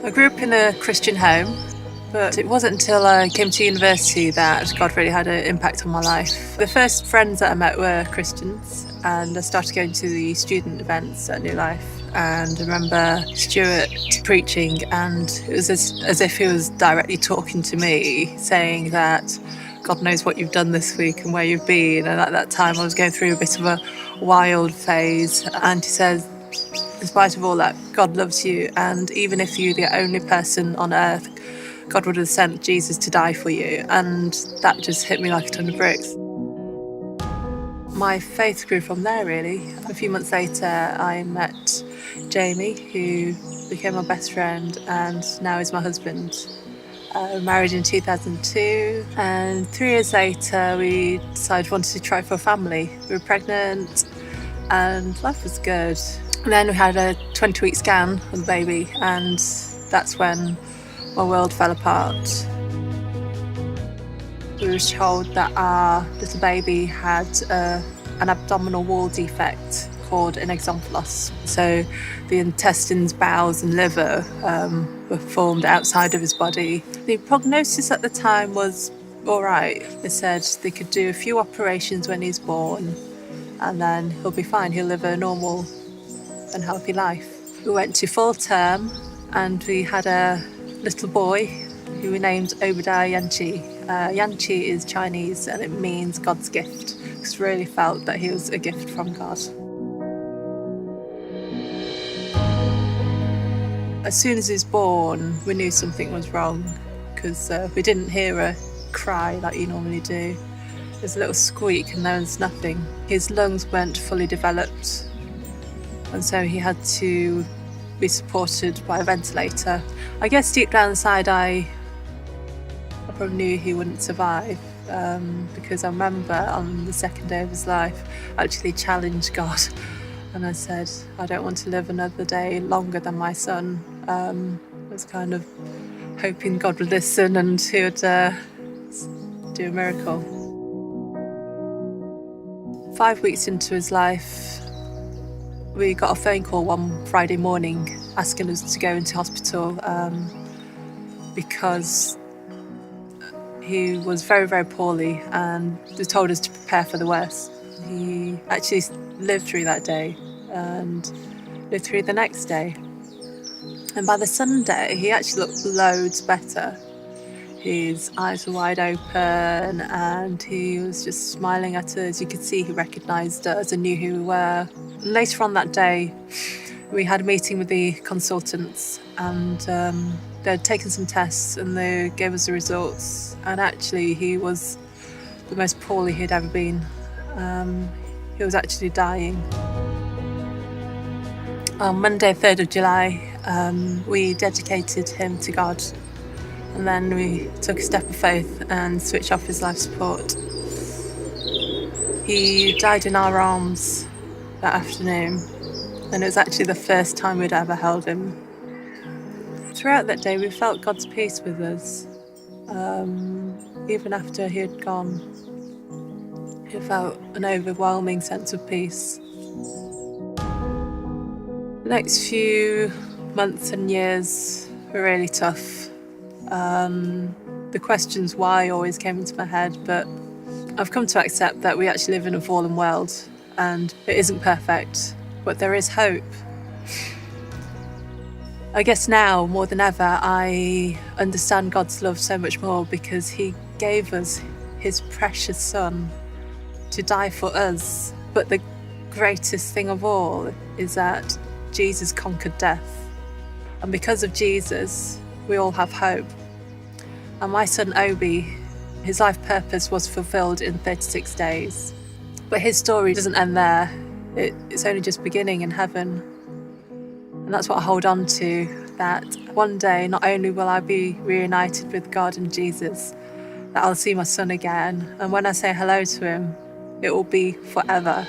I grew up in a Christian home, but it wasn't until I came to university that God really had an impact on my life. The first friends that I met were Christians, and I started going to the student events at New Life. And I remember Stuart preaching, and it was as if he was directly talking to me, saying that God knows what you've done this week and where you've been. And at that time, I was going through a bit of a wild phase. And he says, in spite of all that, God loves you, and even if you're the only person on earth, God would have sent Jesus to die for you. And that just hit me like a ton of bricks. My faith grew from there, really. A few months later, I met Jamie, who became my best friend and now is my husband. Married in 2002, and 3 years later we decided we wanted to try for a family. We were pregnant and life was good. And then we had a 20-week scan of the baby, and that's when my world fell apart. We were told that our little baby had an abdominal wall defect called an exomphalos. So the intestines, bowels and liver were formed outside of his body. The prognosis at the time was all right. They said they could do a few operations when he's born and then he'll be fine. He'll live a normal and healthy life. We went to full term and we had a little boy who we named Obadiah Yanchi. Yanchi is Chinese and it means God's gift. Because really felt that he was a gift from God. As soon as he was born, we knew something was wrong because we didn't hear a cry like you normally do. There's a little squeak and there was nothing. His lungs weren't fully developed, and so he had to be supported by a ventilator. I guess deep down inside I probably knew he wouldn't survive, because I remember on the second day of his life I actually challenged God and I said, I don't want to live another day longer than my son. I was kind of hoping God would listen and he would do a miracle. 5 weeks into his life, we got a phone call one Friday morning asking us to go into hospital because he was very, very poorly and they told us to prepare for the worst. He actually lived through that day and lived through the next day. And by the Sunday, he actually looked loads better. His eyes were wide open and he was just smiling at us. You could see he recognised us and knew who we were. Later on that day, we had a meeting with the consultants and they'd taken some tests and they gave us the results. And actually, he was the most poorly he'd ever been. He was actually dying. On Monday, 3rd of July, we dedicated him to God. And then we took a step of faith and switched off his life support. He died in our arms that afternoon, and it was actually the first time we'd ever held him. Throughout that day, we felt God's peace with us. Even after he had gone, he felt an overwhelming sense of peace. The next few months and years were really tough. The questions why always came into my head, but I've come to accept that we actually live in a fallen world and it isn't perfect, but there is hope. I guess now, more than ever, I understand God's love so much more because he gave us his precious son to die for us. But the greatest thing of all is that Jesus conquered death. And because of Jesus, we all have hope. And my son Obi, his life purpose was fulfilled in 36 days. But his story doesn't end there. It's only just beginning in heaven. And that's what I hold on to, that one day not only will I be reunited with God and Jesus, that I'll see my son again. And when I say hello to him, it will be forever.